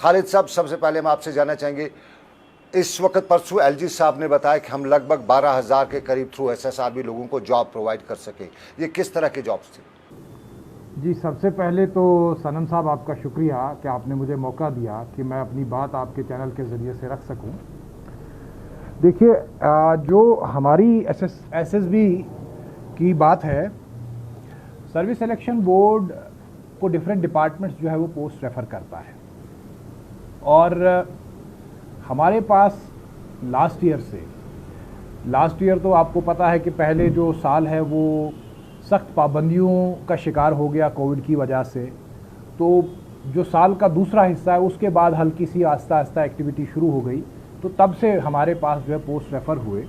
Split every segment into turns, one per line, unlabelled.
खालिद साहब, सबसे पहले हम आपसे जानना चाहेंगे, इस वक्त परसों एलजी साहब ने बताया कि हम लगभग 12,000 के करीब थ्रू एसएसआरबी लोगों को जॉब प्रोवाइड कर सके। ये किस तरह के जॉब्स थे?
जी, सबसे पहले तो सनम साहब आपका शुक्रिया कि आपने मुझे मौका दिया कि मैं अपनी बात आपके चैनल के ज़रिए से रख सकूं। देखिए, जो हमारी एसएसबी की बात है, सर्विस सिलेक्शन बोर्ड को डिफरेंट डिपार्टमेंट्स जो है वो पोस्ट रेफ़र करता है, और हमारे पास लास्ट ईयर तो आपको पता है कि पहले जो साल है वो सख्त पाबंदियों का शिकार हो गया कोविड की वजह से। तो जो साल का दूसरा हिस्सा है उसके बाद हल्की सी आस्ता आस्ता एक्टिविटी शुरू हो गई, तो तब से हमारे पास जो है पोस्ट रेफ़र हुए,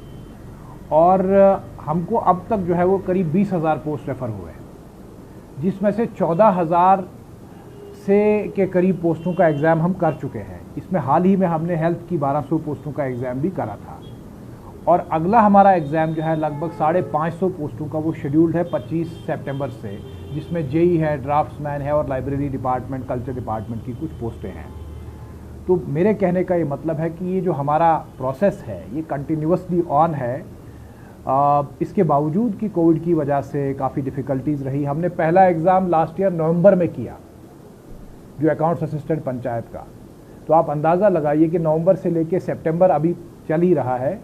और हमको अब तक जो है वो करीब 20,000 पोस्ट रेफ़र हुए हैं, जिसमें से 14,000 के करीब पोस्टों का एग्ज़ाम हम कर चुके हैं। इसमें हाल ही में हमने हेल्थ की 1200 पोस्टों का एग्ज़ाम भी करा था, और अगला हमारा एग्ज़ाम जो है लगभग 550 पोस्टों का वो शेड्यूल्ड है 25 सितंबर से, जिसमें जेई है, ड्राफ्ट्समैन है, और लाइब्रेरी डिपार्टमेंट, कल्चर डिपार्टमेंट की कुछ पोस्टें हैं। तो मेरे कहने का ये मतलब है कि ये जो हमारा प्रोसेस है ये कंटिन्यूसली ऑन है। इसके बावजूद कि कोविड की वजह से काफ़ी डिफ़िकल्टीज़ रही। हमने पहला एग्ज़ाम लास्ट ईयर नवंबर में किया, जो अकाउंट्स असिस्टेंट पंचायत का। तो आप अंदाज़ा लगाइए कि नवंबर से लेके सितंबर अभी चल ही रहा है,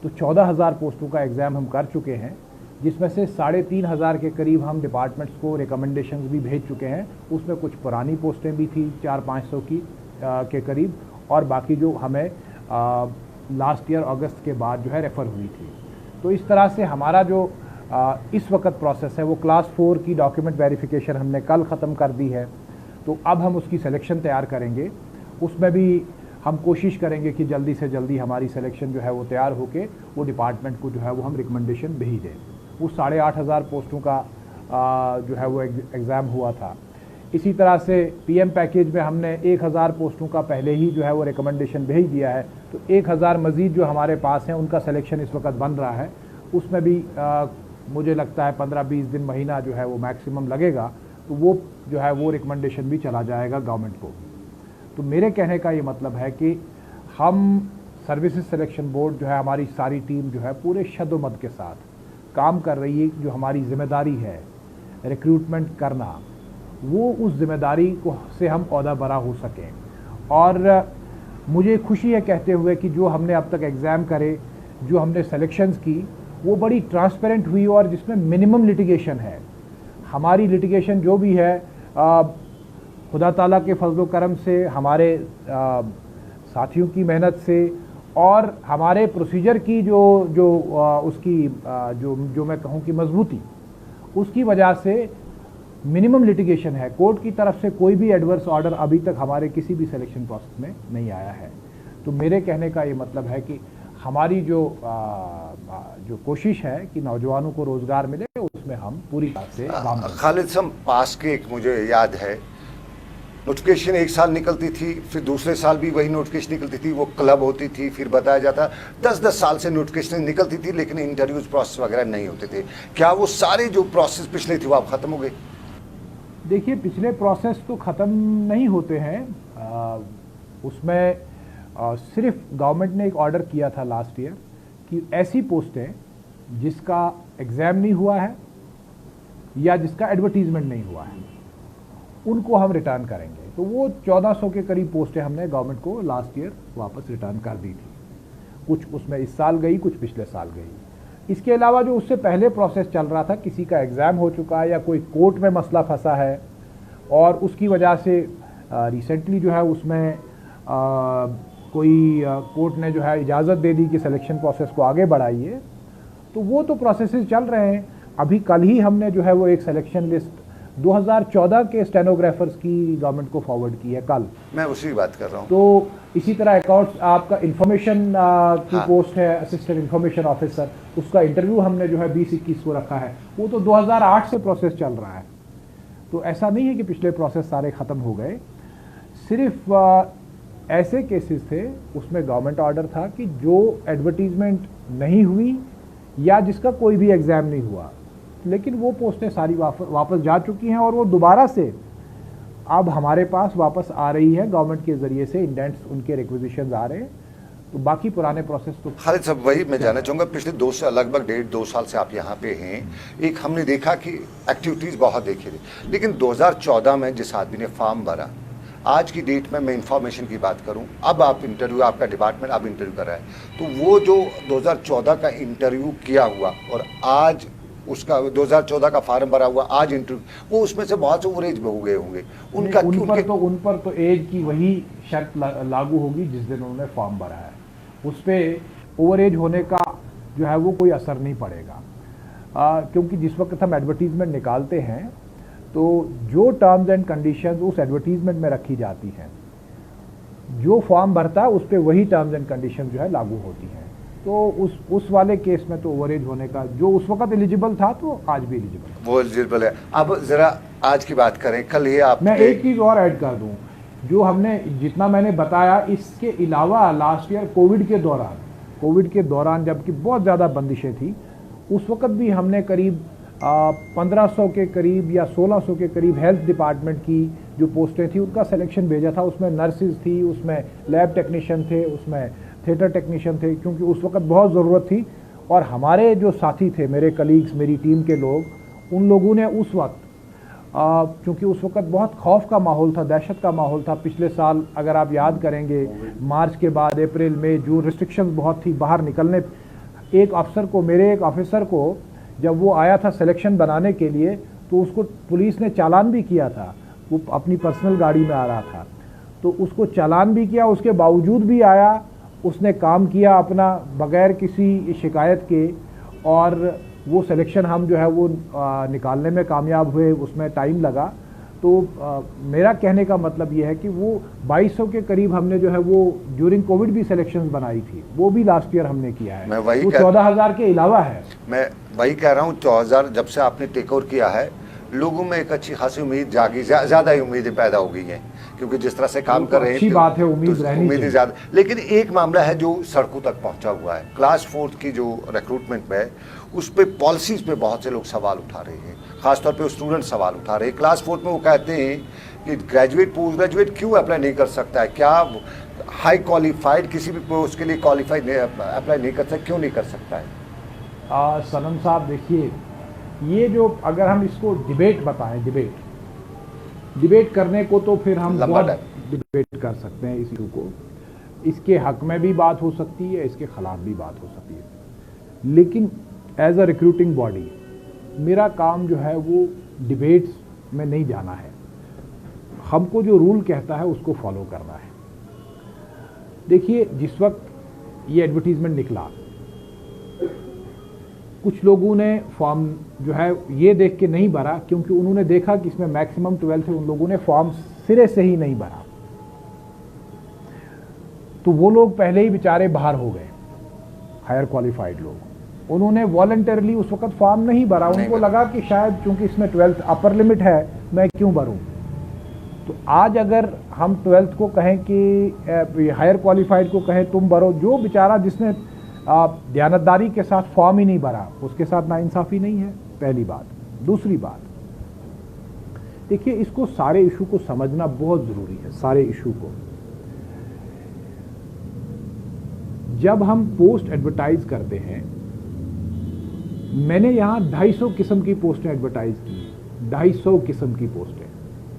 तो 14,000 पोस्टों का एग्ज़ाम हम कर चुके हैं, जिसमें से 3,500 के करीब हम डिपार्टमेंट्स को रिकमेंडेशंस भी भेज चुके हैं। उसमें कुछ पुरानी पोस्टें भी थी 400-500 की के करीब, और बाकी जो हमें लास्ट ईयर अगस्त के बाद जो है रेफ़र हुई थी। तो इस तरह से हमारा जो इस वक्त प्रोसेस है वो क्लास 4 की डॉक्यूमेंट वेरिफिकेशन हमने कल ख़त्म कर दी है। तो अब हम उसकी सिलेक्शन तैयार करेंगे। उसमें भी हम कोशिश करेंगे कि जल्दी से जल्दी हमारी सिलेक्शन जो है वो तैयार होके वो डिपार्टमेंट को जो है वो हम रिकमेंडेशन भेज दें। वो 8,500 पोस्टों का जो है वो एग्ज़ाम हुआ था। इसी तरह से पीएम पैकेज में हमने 1,000 पोस्टों का पहले ही जो है वो रिकमेंडेशन भेज दिया है। तो 1,000 मज़ीद जो हमारे पास हैं उनका सिलेक्शन इस वक्त बन रहा है। उसमें भी मुझे लगता है 15-20 दिन, महीना जो है वो मैक्सिमम लगेगा, तो वो जो है वो रिकमेंडेशन भी चला जाएगा गवर्नमेंट को। तो मेरे कहने का ये मतलब है कि हम सर्विसेज सिलेक्शन बोर्ड जो है, हमारी सारी टीम जो है पूरे शद्दोमद के साथ काम कर रही है। जो हमारी ज़िम्मेदारी है रिक्रूटमेंट करना, वो उस ज़िम्मेदारी को से हम ओहदा बरा हो सकें। और मुझे खुशी है कहते हुए कि जो हमने अब तक एग्ज़ाम करे, जो हमने सेलेक्शंस की, वो बड़ी ट्रांसपेरेंट हुई, और जिसमें मिनिमम लिटिगेशन है। हमारी लिटिगेशन जो भी है खुदा ताला के फजल करम से, हमारे साथियों की मेहनत से, और हमारे प्रोसीजर की जो मैं कहूँ कि मजबूती, उसकी वजह से मिनिमम लिटिगेशन है। कोर्ट की तरफ से कोई भी एडवर्स ऑर्डर अभी तक हमारे किसी भी सिलेक्शन प्रोसेस में नहीं आया है। तो मेरे कहने का ये मतलब है कि हमारी जो कोशिश है कि नौजवानों को रोज़गार मिले, उसमें हम पूरी तरह से काम करें।
खालिद साहब, पास के एक मुझे याद है, नोटिफिकेशन एक साल निकलती थी, फिर दूसरे साल भी वही नोटिफिकेशन निकलती थी, वो क्लब होती थी, फिर बताया जाता 10-10 साल से नोटिफिकेशन निकलती थी, लेकिन इंटरव्यूज प्रोसेस वगैरह नहीं होते थे। क्या वो सारे जो प्रोसेस पिछले थे वो अब ख़त्म हो गए?
देखिए, पिछले प्रोसेस तो ख़त्म नहीं होते हैं। उसमें सिर्फ गवर्नमेंट ने एक ऑर्डर किया था लास्ट ईयर कि ऐसी पोस्टें जिसका एग्ज़ाम नहीं हुआ है या जिसका एडवर्टीज़मेंट नहीं हुआ है, उनको हम रिटर्न करेंगे। तो वो 1400 के करीब पोस्टें हमने गवर्नमेंट को लास्ट ईयर वापस रिटर्न कर दी थी। कुछ उसमें इस साल गई, कुछ पिछले साल गई। इसके अलावा जो उससे पहले प्रोसेस चल रहा था, किसी का एग्ज़ाम हो चुका है या कोई कोर्ट में मसला फंसा है, और उसकी वजह से रिसेंटली जो है उसमें कोई कोर्ट ने जो है इजाज़त दे दी कि सिलेक्शन प्रोसेस को आगे बढ़ाइए, तो वो तो प्रोसेसेस चल रहे हैं। अभी कल ही हमने जो है वो एक सिलेक्शन लिस्ट 2014 के स्टेनोग्राफर्स की गवर्नमेंट को फॉरवर्ड की है कल।
मैं उसी की बात कर रहा हूँ।
तो इसी तरह अकाउंट्स आपका इंफॉर्मेशन की पोस्ट है, असिस्टेंट इंफॉर्मेशन ऑफिसर, उसका इंटरव्यू हमने जो है 20-21 को रखा है। वो तो 2008 से प्रोसेस चल रहा है। तो ऐसा नहीं है कि पिछले प्रोसेस सारे ख़त्म हो गए। सिर्फ ऐसे केसेस थे उसमें गवर्नमेंट ऑर्डर था कि जो एडवर्टीजमेंट नहीं हुई या जिसका कोई भी एग्ज़ाम नहीं हुआ, लेकिन वो पोस्टें सारी वापस जा चुकी हैं, और वो दोबारा से अब हमारे पास वापस आ रही है गवर्नमेंट के ज़रिए से, इंडेंट्स उनके रिक्विजिशंस आ रहे हैं, तो बाकी पुराने प्रोसेस तो
खालिद साहब वही मैं जानना चाहूँगा, पिछले 2 साल लगभग 1.5-2 साल से आप यहाँ पे हैं, एक हमने देखा कि एक्टिविटीज़ बहुत देखी थी, लेकिन 2014 में जिस आदमी ने फॉर्म भरा, आज की डेट में मैं इंफॉर्मेशन की बात करूं, अब आप इंटरव्यू, आपका डिपार्टमेंट अब इंटरव्यू कर रहा है, तो वो जो 2014 का इंटरव्यू किया हुआ और आज उसका 2014 का फार्म भरा हुआ आज इंटरव्यू, वो उसमें से बहुत से ओवरेज हो गए होंगे उनका,
उन पर तो एज की वही शर्त लागू होगी जिस दिन उन्होंने फॉर्म भरा है, उस पर ओवर एज होने का जो है वो कोई असर नहीं पड़ेगा। क्योंकि जिस वक्त हम एडवर्टीजमेंट निकालते हैं तो जो टर्म्स एंड कंडीशंस उस एडवर्टीजमेंट में रखी जाती हैं, जो फॉर्म भरता है उस पर वही टर्म्स एंड कंडीशंस जो है लागू होती हैं। तो उस वाले केस में तो ओवरेज होने का, जो उस वक्त एलिजिबल था तो आज भी एलिजिबल है,
वो एलिजिबल है। अब जरा आज की बात करें, कल ये आप,
मैं एक चीज़ और ऐड कर दूं, जो हमने जितना मैंने बताया, इसके अलावा लास्ट ईयर कोविड के दौरान जबकि बहुत ज़्यादा बंदिशें थी, उस वक्त भी हमने करीब 1500 के करीब या 1600 के करीब हेल्थ डिपार्टमेंट की जो पोस्टें थी उनका सिलेक्शन भेजा था। उसमें नर्सिस थी, उसमें लैब टेक्नीशियन थे, उसमें थिएटर टेक्नीशियन थे, क्योंकि उस वक्त बहुत ज़रूरत थी। और हमारे जो साथी थे, मेरे कलीग्स, मेरी टीम के लोग, उन लोगों ने उस वक्त क्योंकि उस वक्त बहुत खौफ का माहौल था, दहशत का माहौल था। पिछले साल अगर आप याद करेंगे, मार्च के बाद अप्रैल मई जून रिस्ट्रिक्शंस बहुत थी बाहर निकलने। एक अफसर को, मेरे एक ऑफिसर को, जब वो आया था सिलेक्शन बनाने के लिए, तो उसको पुलिस ने चालान भी किया था। वो अपनी पर्सनल गाड़ी में आ रहा था, तो उसको चालान भी किया, उसके बावजूद भी आया, उसने काम किया अपना बगैर किसी शिकायत के, और वो सिलेक्शन हम जो है वो निकालने में कामयाब हुए। उसमें टाइम लगा। तो मेरा कहने का मतलब ये है कि वो 2200 के करीब हमने जो है वो ड्यूरिंग कोविड भी सिलेक्शंस बनाई थी, वो भी लास्ट ईयर हमने किया है।
मैं वही
वो 14,000 के अलावा है।
मैं वही कह रहा हूँ, 14,000 जब से आपने टेक ओवर किया है, लोगों में एक अच्छी खासी उम्मीद जागी, ज़्यादा ही उम्मीदें पैदा हो गई हैं, क्योंकि जिस तरह से काम कर रहे हैं,
अच्छी बात है, उम्मीदें
ज़्यादा। लेकिन एक मामला है जो सड़कों तक पहुंचा हुआ है, क्लास 4 की जो रिक्रूटमेंट में, उस पर पॉलिसीज़ पे बहुत से लोग सवाल उठा रहे हैं, खासतौर पे स्टूडेंट सवाल उठा रहे हैं। क्लास 4 में वो कहते हैं कि ग्रेजुएट पोस्ट ग्रेजुएट क्यों अप्लाई नहीं कर सकता है, क्या हाई क्वालिफाइड किसी भी पोस्ट के लिए क्वालिफाइड अप्लाई नहीं कर सकता, क्यों नहीं कर सकता है?
सनम साहब देखिए, ये जो अगर हम इसको डिबेट बताएं, डिबेट करने को तो फिर हम बहुत डिबेट कर सकते हैं इस इशू को, इसके हक में भी बात हो सकती है, इसके खिलाफ भी बात हो सकती है। लेकिन एज अ रिक्रूटिंग बॉडी मेरा काम जो है वो डिबेट्स में नहीं जाना है। हमको जो रूल कहता है उसको फॉलो करना है। देखिए, जिस वक्त ये एडवर्टीजमेंट निकला, कुछ लोगों ने फॉर्म जो है ये देख के नहीं भरा, क्योंकि उन्होंने देखा कि इसमें मैक्सिमम 12 है, उन लोगों ने फॉर्म सिरे से ही नहीं भरा, तो वो लोग पहले ही बेचारे बाहर हो गए। हायर क्वालिफाइड लोग, उन्होंने वॉलंटरली उस वक्त फॉर्म नहीं भरा। उनको लगा कि शायद चूंकि इसमें 12th अपर लिमिट है, मैं क्यों भरूं। तो आज अगर हम 12th को कहें कि हायर क्वालिफाइड को कहें तुम भरो, जो बेचारा जिसने दयानतदारी के साथ फॉर्म ही नहीं भरा, उसके साथ नाइंसाफ़ी नहीं है, पहली बात। दूसरी बात, देखिए, इसको सारे इशू को समझना बहुत ज़रूरी है। सारे इशू को, जब हम पोस्ट एडवर्टाइज करते हैं, मैंने यहाँ 250 किस्म की पोस्टें एडवर्टाइज की, 250 किस्म की पोस्टें।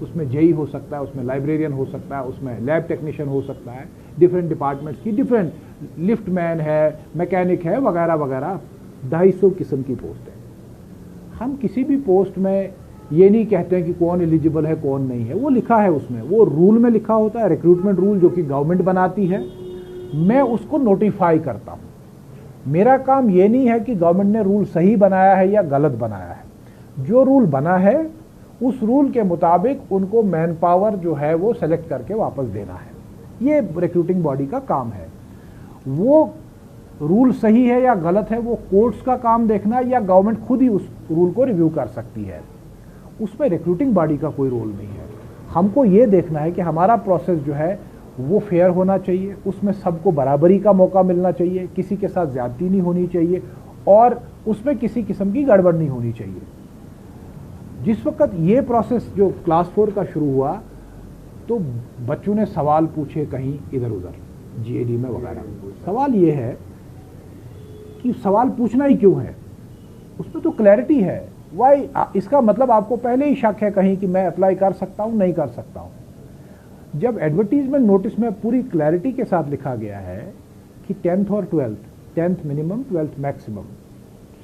उसमें जेई हो सकता है, उसमें लाइब्रेरियन हो सकता है, उसमें लैब टेक्नीशियन हो सकता है, डिफरेंट डिपार्टमेंट्स की, डिफरेंट लिफ्ट मैन है, मैकेनिक है, वगैरह वगैरह, 250 किस्म की पोस्ट है। हम किसी भी पोस्ट में ये नहीं कहते हैं कि कौन एलिजिबल है कौन नहीं है, वो लिखा है उसमें, वो रूल में लिखा होता है, रिक्रूटमेंट रूल जो कि गवर्नमेंट बनाती है। मैं उसको नोटिफाई करता हूँ। मेरा काम ये नहीं है कि गवर्नमेंट ने रूल सही बनाया है या गलत बनाया है। जो रूल बना है उस रूल के मुताबिक उनको मैन पावर जो है वो सेलेक्ट करके वापस देना है। ये रिक्रूटिंग बॉडी का काम है। वो रूल सही है या गलत है वो कोर्ट्स का काम देखना, या गवर्नमेंट खुद ही उस रूल को रिव्यू कर सकती है। उसमें रिक्रूटिंग बॉडी का कोई रोल नहीं है। हमको ये देखना है कि हमारा प्रोसेस जो है वो फेयर होना चाहिए, उसमें सबको बराबरी का मौका मिलना चाहिए, किसी के साथ ज्यादती नहीं होनी चाहिए, और उसमें किसी किस्म की गड़बड़ नहीं होनी चाहिए। जिस वक्त ये प्रोसेस जो क्लास 4 का शुरू हुआ, तो बच्चों ने सवाल पूछे कहीं इधर उधर जीएडी में वगैरह। सवाल ये है कि सवाल पूछना ही क्यों है, उसमें तो क्लैरिटी है। वाई, इसका मतलब आपको पहले ही शक है कहीं कि मैं अप्लाई कर सकता हूं नहीं कर सकता हूं। जब एडवर्टीजमेंट नोटिस में पूरी क्लैरिटी के साथ लिखा गया है कि 10th और 12th, 10th minimum 12th maximum,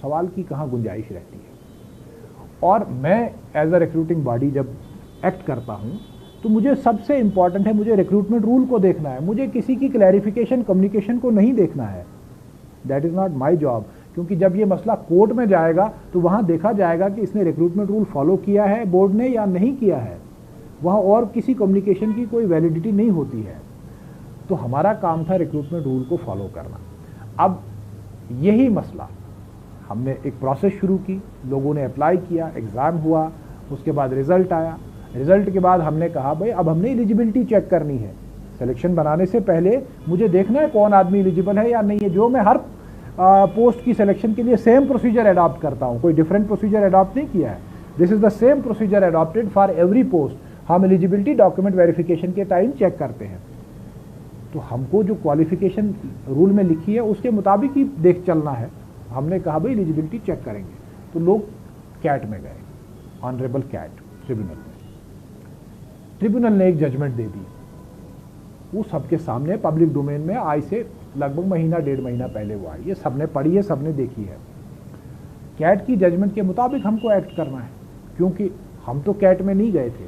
सवाल की कहाँ गुंजाइश रहती है। और मैं एज अ रिक्रूटिंग बॉडी जब एक्ट करता हूँ तो मुझे सबसे इंपॉर्टेंट है, मुझे रिक्रूटमेंट रूल को देखना है, मुझे किसी की क्लैरिफिकेशन कम्युनिकेशन को नहीं देखना है। That is not my job, क्योंकि जब ये मसला कोर्ट में जाएगा तो वहाँ देखा जाएगा कि इसने रिक्रूटमेंट रूल फॉलो किया है बोर्ड ने या नहीं किया है, वहाँ और किसी कम्युनिकेशन की कोई वैलिडिटी नहीं होती है। तो हमारा काम था रिक्रूटमेंट रूल को फॉलो करना। अब यही मसला, हमने एक प्रोसेस शुरू की, लोगों ने अप्लाई किया, एग्ज़ाम हुआ, उसके बाद रिज़ल्ट आया। रिज़ल्ट के बाद हमने कहा भाई अब हमने एलिजिबिलिटी चेक करनी है। सिलेक्शन बनाने से पहले मुझे देखना है कौन आदमी एलिजिबल है या नहीं है। जो मैं हर पोस्ट की सिलेक्शन के लिए सेम प्रोसीजर अडॉप्ट करता हूँ, कोई डिफरेंट प्रोसीजर अडॉप्ट नहीं किया है। This is the same procedure adopted for every post. हम एलिजिबिलिटी डॉक्यूमेंट वेरिफिकेशन के टाइम चेक करते हैं। तो हमको जो क्वालिफिकेशन रूल में लिखी है उसके मुताबिक ही देख चलना है। हमने कहा भाई एलिजिबिलिटी चेक करेंगे, तो लोग कैट में गए, ऑनरेबल कैट ट्रिब्यूनल में। ट्रिब्यूनल ने एक जजमेंट दे दी, वो सबके सामने पब्लिक डोमेन में आज से लगभग महीना 1.5 महीना पहले वो आई, ये सबने पढ़ी है, सबने देखी है। कैट की जजमेंट के मुताबिक हमको एक्ट करना है, क्योंकि हम तो कैट में नहीं गए थे।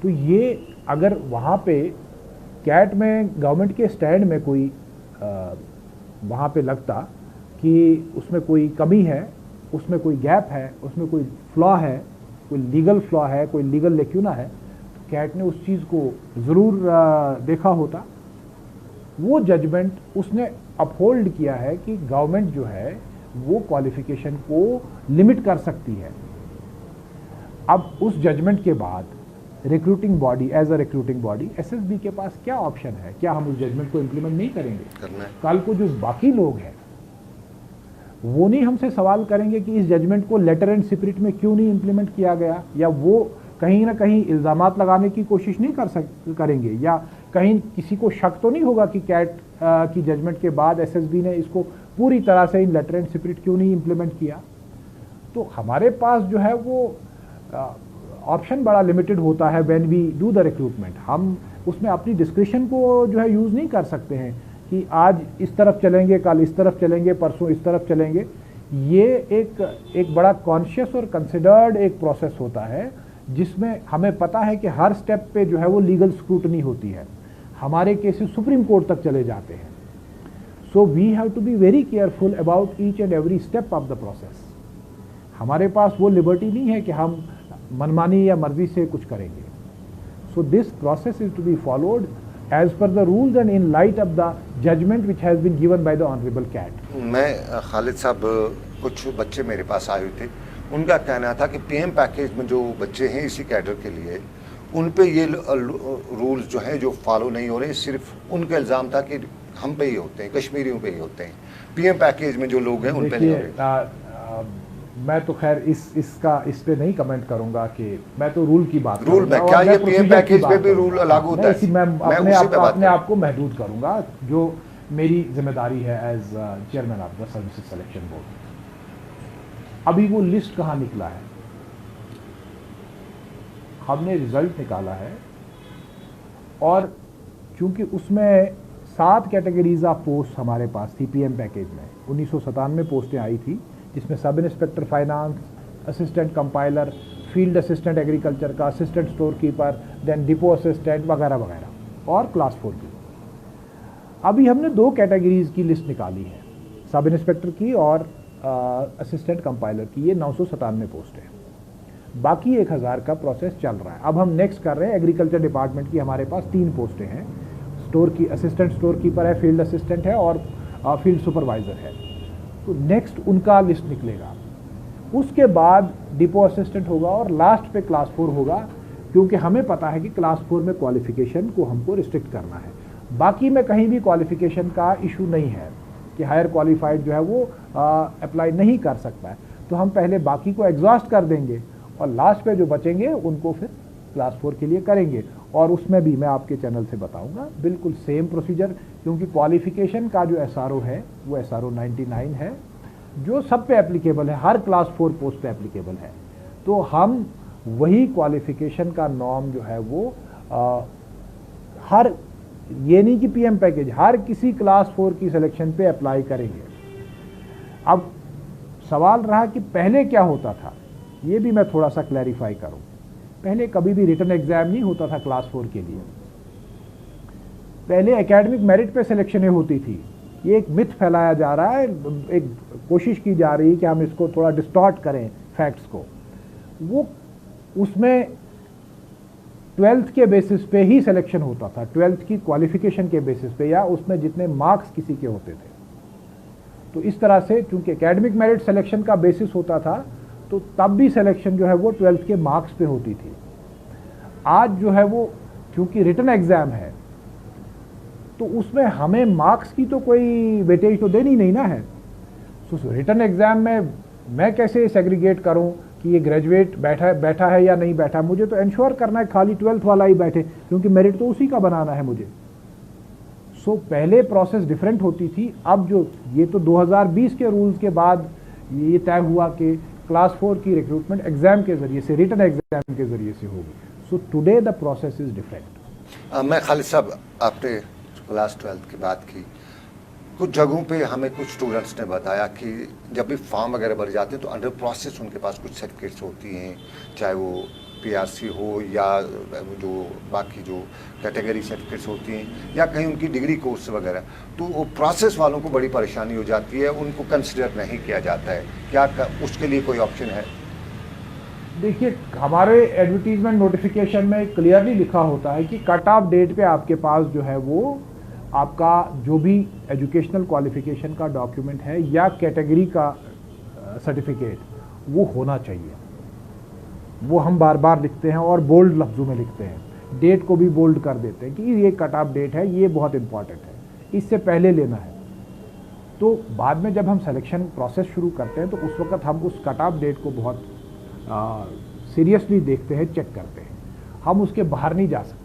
तो ये अगर वहाँ पे कैट में गवर्नमेंट के स्टैंड में कोई वहाँ पे लगता कि उसमें कोई कमी है, उसमें कोई गैप है, उसमें कोई फ्लॉ है, कोई लीगल फ्लॉ है, कोई लीगल लेक्यूना है, तो कैट ने उस चीज़ को ज़रूर देखा होता। वो जजमेंट उसने अपहोल्ड किया है कि गवर्नमेंट जो है वो क्वालिफिकेशन को लिमिट कर सकती है। अब उस जजमेंट के बाद recruiting body, as a recruiting body, SSB के पास क्या ऑप्शन है? क्या हम उस जजमेंट को इम्प्लीमेंट नहीं करेंगे? करना है। कल को जो बाकी लोग हैं वो नहीं हमसे सवाल करेंगे कि इस जजमेंट को लेटर एंड स्पिरिट में क्यों नहीं इम्प्लीमेंट किया गया, या वो कहीं ना कहीं इल्ज़ामात लगाने की कोशिश नहीं करेंगे, या कहीं किसी को शक तो नहीं होगा कि कैट की जजमेंट के बाद एसएसबी ने इसको पूरी तरह से इन लेटर एंड स्पिरिट क्यों नहीं इम्प्लीमेंट किया। तो हमारे पास जो है वो ऑप्शन बड़ा लिमिटेड होता है when we do the recruitment. हम उसमें अपनी डिस्क्रिप्शन को जो है यूज़ नहीं कर सकते हैं कि आज इस तरफ चलेंगे, कल इस तरफ चलेंगे, परसों इस तरफ चलेंगे। ये एक बड़ा कॉन्शियस और कंसिडर्ड एक प्रोसेस होता है जिसमें हमें पता है कि हर स्टेप पे जो है वो लीगल स्क्रूटनी होती है। हमारे केसेस सुप्रीम कोर्ट तक चले जाते हैं। So we have to be very careful about each and every step of the process. हमारे पास वो लिबर्टी नहीं है कि हम मनमानी या मर्जी से कुछ करेंगे। So this process is to be followed as per the rules and in light of the judgment which has been given by the honorable CAT।
मैं खालिद साहब, कुछ बच्चे मेरे पास आए हुए थे, उनका कहना था कि पीएम पैकेज में जो बच्चे हैं इसी कैडर के लिए, उन पे ये रूल्स जो हैं जो फॉलो नहीं हो रहे। सिर्फ उनका इल्ज़ाम था कि हम पे ही होते हैं, कश्मीरियों पे ही होते हैं, पीएम पैकेज में जो लोग हैं उन पे नहीं हो रहे।
मैं तो खैर इस पे नहीं कमेंट करूंगा कि मैं तो रूल की बात
रूल में क्या ये पीएम पैकेज पे भी रूल लागू होता है?
मैं अपने आप को महदूद करूंगा, जो मेरी जिम्मेदारी है as chairman of the services selection board. अभी वो लिस्ट कहाँ निकला है? हमने रिजल्ट निकाला है और चूंकि उसमें 7 कैटेगरीज ऑफ पोस्ट हमारे पास थी पीएम पैकेज में। 1997 पोस्टें आई थी, जिसमें sub inspector finance, assistant compiler, field assistant agriculture का, assistant store keeper, then depot assistant वगैरह वगैरह, और क्लास 4 की। अभी हमने 2 कैटेगरीज की लिस्ट निकाली है, सब इंस्पेक्टर की और असिस्टेंट कंपाइलर की। ये 997 पोस्ट है, बाकी 1000 का प्रोसेस चल रहा है। अब हम नेक्स्ट कर रहे हैं एग्रीकल्चर डिपार्टमेंट की। हमारे पास 3 पोस्टें हैं, स्टोर की असिस्टेंट स्टोर कीपर है, फील्ड असिस्टेंट है और फील्ड सुपरवाइज़र है। तो नेक्स्ट उनका लिस्ट निकलेगा, उसके बाद डिपो असिस्टेंट होगा और लास्ट पे क्लास 4 होगा, क्योंकि हमें पता है कि क्लास 4 में क्वालिफिकेशन को हमको रिस्ट्रिक्ट करना है। बाकी में कहीं भी क्वालिफिकेशन का इशू नहीं है कि हायर क्वालिफाइड जो है वो अप्लाई नहीं कर सकता है। तो हम पहले बाकी को एग्जॉस्ट कर देंगे और लास्ट पे जो बचेंगे उनको फिर क्लास 4 के लिए करेंगे, और उसमें भी मैं आपके चैनल से बताऊंगा बिल्कुल सेम प्रोसीजर, क्योंकि क्वालिफिकेशन का जो SRO है वो SRO 99 है, जो सब पे एप्लीकेबल है, हर क्लास 4 पोस्ट पे एप्लीकेबल है। तो हम वही क्वालिफिकेशन का नॉर्म जो है वो हर, ये नहीं कि PM पैकेज, हर किसी क्लास 4 की सिलेक्शन पे अप्लाई करेंगे। अब सवाल रहा कि पहले क्या होता था, ये भी मैं थोड़ा सा क्लैरिफाई करूं। पहले कभी भी रिटन एग्जाम नहीं होता था क्लास 4 के लिए, पहले एकेडमिक मेरिट पे सिलेक्शनें होती थी। ये एक मिथ फैलाया जा रहा है, एक कोशिश की जा रही है कि हम इसको थोड़ा डिस्टॉर्ट करें फैक्ट्स को। वो उसमें 12th के बेसिस पे ही सिलेक्शन होता था, 12th की क्वालिफिकेशन के बेसिस पे, या उसमें जितने मार्क्स किसी के होते थे। तो इस तरह से चूंकि एकेडमिक मेरिट सिलेक्शन का बेसिस होता था, तो तब भी सिलेक्शन जो है वो 12th के मार्क्स पे होती थी। आज जो है वो चूंकि रिटन एग्जाम है, तो उसमें हमें मार्क्स की तो कोई वेटेज तो देनी नहीं ना है। तो रिटन एग्जाम में मैं कैसे सेग्रीगेट करूं कि ये ग्रेजुएट बैठा है या नहीं बैठा। मुझे तो इंश्योर करना है खाली 12th वाला ही बैठे, क्योंकि मेरिट तो उसी का बनाना है मुझे। सो पहले प्रोसेस डिफरेंट होती थी। अब जो ये तो 2020 के रूल्स के बाद ये तय हुआ कि क्लास 4 की रिक्रूटमेंट एग्जाम के जरिए से, रिटन एग्जाम के जरिए से होगी। So today the process is different.
मैं खालिद साहब, आपने क्लास 12th की बात की, कुछ जगहों पे हमें कुछ स्टूडेंट्स ने बताया कि जब भी फॉर्म वगैरह भर जाते हैं तो अंडर प्रोसेस उनके पास कुछ सर्टिफिकेट्स होती हैं, चाहे वो PRC हो या जो बाकी जो कैटेगरी सर्टिफिकेट्स होती हैं या कहीं उनकी डिग्री कोर्स वगैरह, तो वो प्रोसेस वालों को बड़ी परेशानी हो जाती है, उनको कंसिडर नहीं किया जाता है। क्या उसके लिए कोई ऑप्शन है?
देखिए, हमारे एडवर्टीजमेंट नोटिफिकेशन में क्लियरली लिखा होता है कि कट ऑफ डेट पे आपके पास जो है वो आपका जो भी एजुकेशनल क्वालिफिकेशन का डॉक्यूमेंट है या कैटेगरी का सर्टिफिकेट वो होना चाहिए। वो हम बार बार लिखते हैं और बोल्ड लफ्ज़ों में लिखते हैं, डेट को भी बोल्ड कर देते हैं कि ये कट ऑफ डेट है, ये बहुत इंपॉर्टेंट है, इससे पहले लेना है। तो बाद में जब हम सिलेक्शन प्रोसेस शुरू करते हैं तो उस वक्त हम उस कट ऑफ डेट को बहुत सीरियसली देखते हैं, चेक करते हैं। हम उसके बाहर नहीं जा सकते।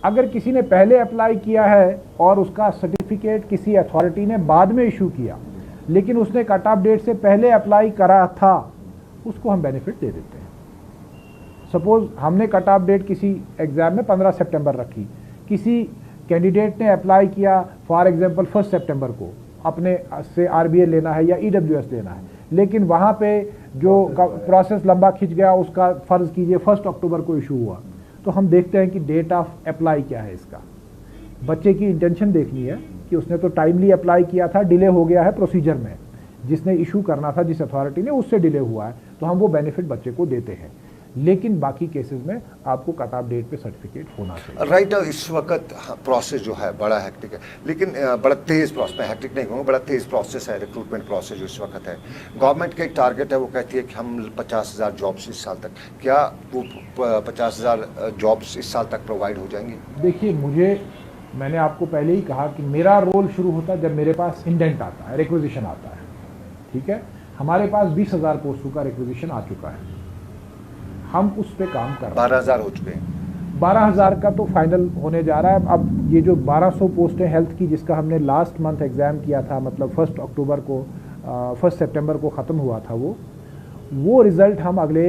अगर किसी ने पहले अप्लाई किया है और उसका सर्टिफिकेट किसी अथॉरिटी ने बाद में इशू किया, लेकिन उसने कट ऑफ डेट से पहले अप्लाई करा था, उसको हम बेनिफिट दे देते हैं। सपोज हमने कट ऑफ डेट किसी एग्जाम में 15 सितंबर रखी, किसी कैंडिडेट ने अप्लाई किया फॉर एग्जांपल 1 सितंबर को, अपने से RBA लेना है या EWS लेना है, लेकिन वहाँ पे जो प्रोसेस लंबा खिंच गया, उसका फ़र्ज़ कीजिए 1 अक्टूबर को इशू हुआ, तो हम देखते हैं कि डेट ऑफ अप्लाई क्या है इसका। बच्चे की इंटेंशन देखनी है कि उसने तो टाइमली अप्लाई किया था, डिले हो गया है प्रोसीजर में, जिसने इशू करना था जिस अथॉरिटी ने, उससे डिले हुआ है, तो हम वो बेनिफिट बच्चे को देते हैं। लेकिन बाकी केसेस में आपको कट ऑफ डेट पे सर्टिफिकेट होना चाहिए।
राइट। इस वक्त प्रोसेस जो है बड़ा हेक्टिक है, लेकिन बड़ा तेज़ प्रोसेस, मैं हेक्टिक नहीं कहूँगा, बड़ा तेज़ प्रोसेस है रिक्रूटमेंट प्रोसेस जो इस वक्त है। गवर्नमेंट का एक टारगेट है, वो कहती है कि हम 50,000 जॉब्स इस साल तक, क्या वो 50,000 जॉब्स इस साल तक प्रोवाइड हो जाएंगी?
देखिए, मैंने आपको पहले ही कहा कि मेरा रोल शुरू होता है जब मेरे पास इंडेंट आता है, रिक्विजिशन आता है। ठीक है, हमारे पास 20,000 पोस्टों का रिक्विजिशन आ चुका है, हम उस पर काम कर रहे हैं।
12,000 हो चुके हैं।
12,000 का तो फाइनल होने जा रहा है। अब ये जो 1200 पोस्टें हेल्थ की, जिसका हमने लास्ट मंथ एग्ज़ाम किया था, मतलब 1 अक्टूबर को 1 सितंबर को ख़त्म हुआ था, वो रिज़ल्ट हम अगले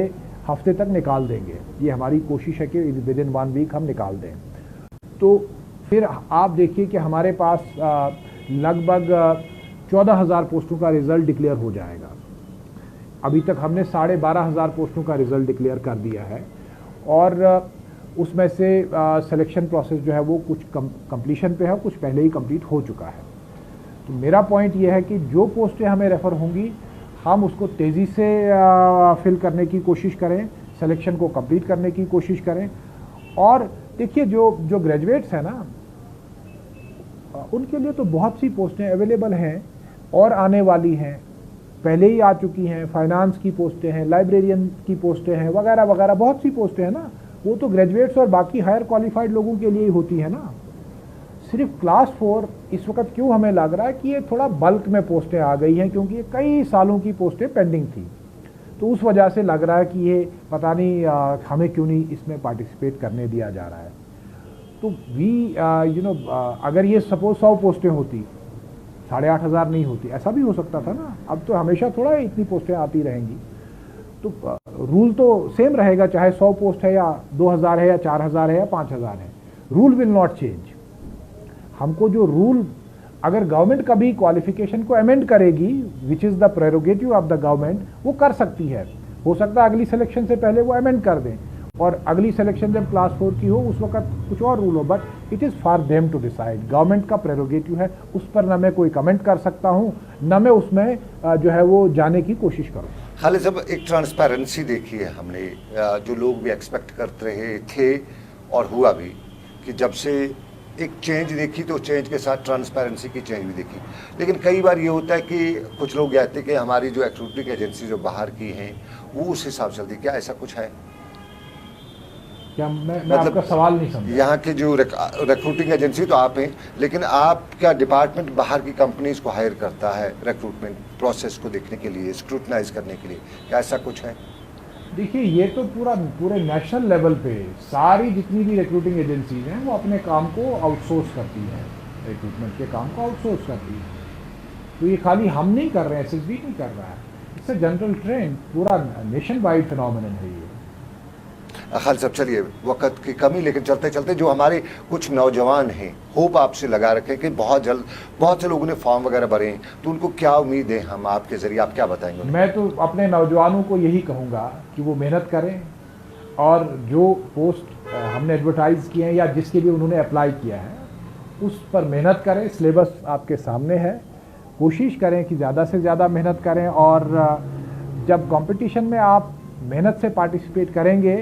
हफ्ते तक निकाल देंगे। ये हमारी कोशिश है कि विद इन 1 वीक हम निकाल दें। तो फिर आप देखिए कि हमारे पास लगभग 14,000 पोस्टों का रिज़ल्ट डिक्लेयर हो जाएगा। अभी तक हमने 12,500 पोस्टों का रिज़ल्ट डिक्लेयर कर दिया है, और उसमें से सिलेक्शन प्रोसेस जो है वो कुछ कंप्लीशन पे है, कुछ पहले ही कंप्लीट हो चुका है। तो मेरा पॉइंट ये है कि जो पोस्टें हमें रेफ़र होंगी, हम उसको तेज़ी से फिल करने की कोशिश करें, सिलेक्शन को कंप्लीट करने की कोशिश करें। और देखिए, जो ग्रेजुएट्स हैं ना, उनके लिए तो बहुत सी पोस्टें अवेलेबल हैं और आने वाली हैं, पहले ही आ चुकी हैं। फाइनेंस की पोस्टें हैं, लाइब्रेरियन की पोस्टें हैं, वगैरह वगैरह, बहुत सी पोस्टें हैं ना। वो तो ग्रेजुएट्स और बाकी हायर क्वालिफाइड लोगों के लिए ही होती है ना। सिर्फ क्लास 4 इस वक्त क्यों हमें लग रहा है कि ये थोड़ा बल्क में पोस्टें आ गई हैं, क्योंकि ये कई सालों की पोस्टें पेंडिंग थी। तो उस वजह से लग रहा है कि ये पता नहीं हमें क्यों नहीं इसमें पार्टिसिपेट करने दिया जा रहा है। तो वी अगर ये सपोज 100 पोस्टें होती, 8,500 नहीं होती, ऐसा भी हो सकता था ना। अब तो हमेशा थोड़ा इतनी पोस्टें आती रहेंगी, तो रूल तो सेम रहेगा, चाहे 100 पोस्ट है या 2,000 है या 4,000 है या 5,000 है, रूल विल नॉट चेंज। हमको जो रूल, अगर गवर्नमेंट कभी क्वालिफिकेशन को अमेंड करेगी, which is the prerogative of the government, वो कर सकती है। हो सकता है अगली सिलेक्शन से पहले वो अमेंड कर दें, और अगली सिलेक्शन जब क्लास 4 की हो उस वक्त कुछ और रूल हो, but it is for them to decide. Government का प्रेरोगेटिव है, उस पर न मैं कोई कमेंट कर सकता हूँ, न मैं उसमें जो है वो जाने की कोशिश करूँ।
खालिद साहब, एक ट्रांसपेरेंसी देखी है हमने, जो लोग भी एक्सपेक्ट करते रहे थे और हुआ भी, कि जब से एक चेंज देखी तो चेंज के साथ ट्रांसपेरेंसी की चेंज भी देखी। लेकिन कई बार ये होता है कि कुछ लोग कहते हैं कि हमारी जो रिक्रूटिंग एजेंसी जो बाहर की हैं वो उस हिसाब से चलती, क्या ऐसा कुछ है?
क्या मैं आपका सवाल नहीं समझा।
यहाँ की जो रिक्रूटिंग एजेंसी तो आप हैं, लेकिन आपका डिपार्टमेंट बाहर की कंपनीज को हायर करता है रिक्रूटमेंट प्रोसेस को देखने के लिए, स्क्रूटनाइज करने के लिए, क्या ऐसा कुछ है?
देखिए, ये तो पूरे नेशनल लेवल पे सारी जितनी भी रिक्रूटिंग एजेंसीज हैं वो अपने काम को आउटसोर्स करती हैं, रिक्रूटमेंट के काम को आउटसोर्स करती है। तो ये खाली हम नहीं कर रहे हैं, एसएसबी नहीं कर रहा है, इट्स अ जनरल ट्रेंड, पूरा नेशन वाइड फिनोमिनन है ये।
खालिद साहब, चलिए वक्त की कमी, लेकिन चलते चलते जो हमारे कुछ नौजवान हैं, होप आपसे लगा रखें कि बहुत जल्द बहुत से लोगों ने फॉर्म वगैरह भरे हैं, तो उनको क्या उम्मीद है हम आपके ज़रिए, आप क्या बताएंगे?
मैं तो अपने नौजवानों को यही कहूँगा कि वो मेहनत करें, और जो पोस्ट हमने एडवर्टाइज़ किए हैं या जिसके लिए उन्होंने अप्लाई किया है उस पर मेहनत करें। सिलेबस आपके सामने है, कोशिश करें कि ज़्यादा से ज़्यादा मेहनत करें, और जब कंपटीशन में आप मेहनत से पार्टिसिपेट करेंगे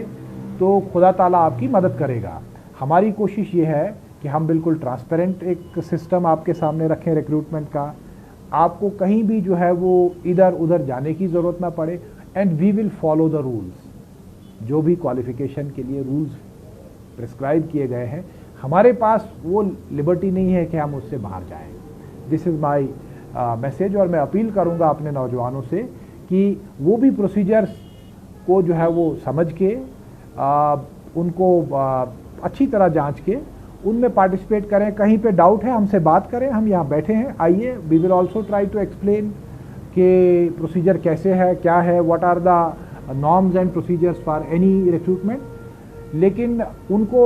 तो खुदा ताला आपकी मदद करेगा। हमारी कोशिश ये है कि हम बिल्कुल ट्रांसपेरेंट एक सिस्टम आपके सामने रखें रिक्रूटमेंट का, आपको कहीं भी जो है वो इधर उधर जाने की ज़रूरत ना पड़े, and we will follow the rules. जो भी क्वालिफिकेशन के लिए रूल्स प्रिस्क्राइब किए गए हैं, हमारे पास वो लिबर्टी नहीं है कि हम उससे बाहर जाएं। दिस इज़ माई मैसेज, और मैं अपील करूंगा अपने नौजवानों से कि वो भी प्रोसीजर्स को जो है वो समझ के उनको अच्छी तरह जांच के उनमें पार्टिसिपेट करें। कहीं पे डाउट है हमसे बात करें, हम यहाँ बैठे हैं, आइए, we will also try to explain कि प्रोसीजर कैसे है, क्या है, what are the norms and procedures for any recruitment. लेकिन उनको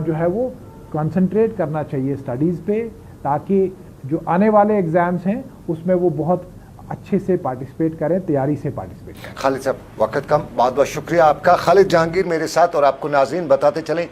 जो है वो कंसंट्रेट करना चाहिए स्टडीज़ पे, ताकि जो आने वाले एग्ज़ाम्स हैं उसमें वो बहुत अच्छे से पार्टिसिपेट करें, तैयारी से पार्टिसिपेट करें।
खालिद साहब, वक्त कम, बहुत बहुत शुक्रिया आपका। खालिद जहांगीर मेरे साथ, और आपको नाज़रीन बताते चलें,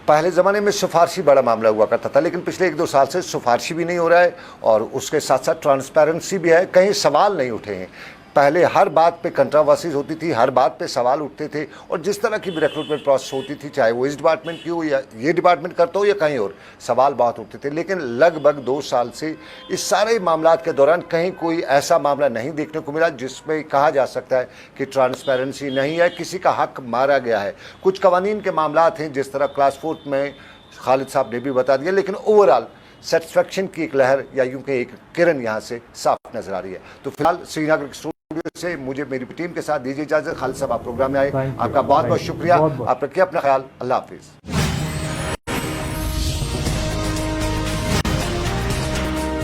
पहले ज़माने में सिफारशी बड़ा मामला हुआ करता था, लेकिन पिछले 1-2 साल से सिफारशी भी नहीं हो रहा है, और उसके साथ साथ ट्रांसपेरेंसी भी है, कहीं सवाल नहीं उठे हैं। पहले हर बात पे कंट्रोवर्सीज होती थी, हर बात पे सवाल उठते थे, और जिस तरह की भी रिक्रूटमेंट प्रोसेस होती थी, चाहे वो इस डिपार्टमेंट की हो या ये डिपार्टमेंट करता हो या कहीं और, सवाल बहुत उठते थे। लेकिन लगभग 2 साल से इस सारे मामलात के दौरान कहीं कोई ऐसा मामला नहीं देखने को मिला जिसमें कहा जा सकता है कि ट्रांसपेरेंसी नहीं है, किसी का हक मारा गया है। कुछ कवानीन के मामलात हैं, जिस तरह क्लास 4 में खालिद साहब ने भी बता दिया, लेकिन ओवरऑल सेटिस्फैक्शन की एक लहर, या यूं कि एक किरण यहाँ से साफ नजर आ रही है। तो फिलहाल श्रीनगर स्टूडियो से मुझे मेरी टीम के साथ दीजिए इजाजत। खालिद साहब, आप प्रोग्राम में आए, आपका बहुत बहुत शुक्रिया। आप रखिए अपना ख्याल, अल्लाह हाफिज़।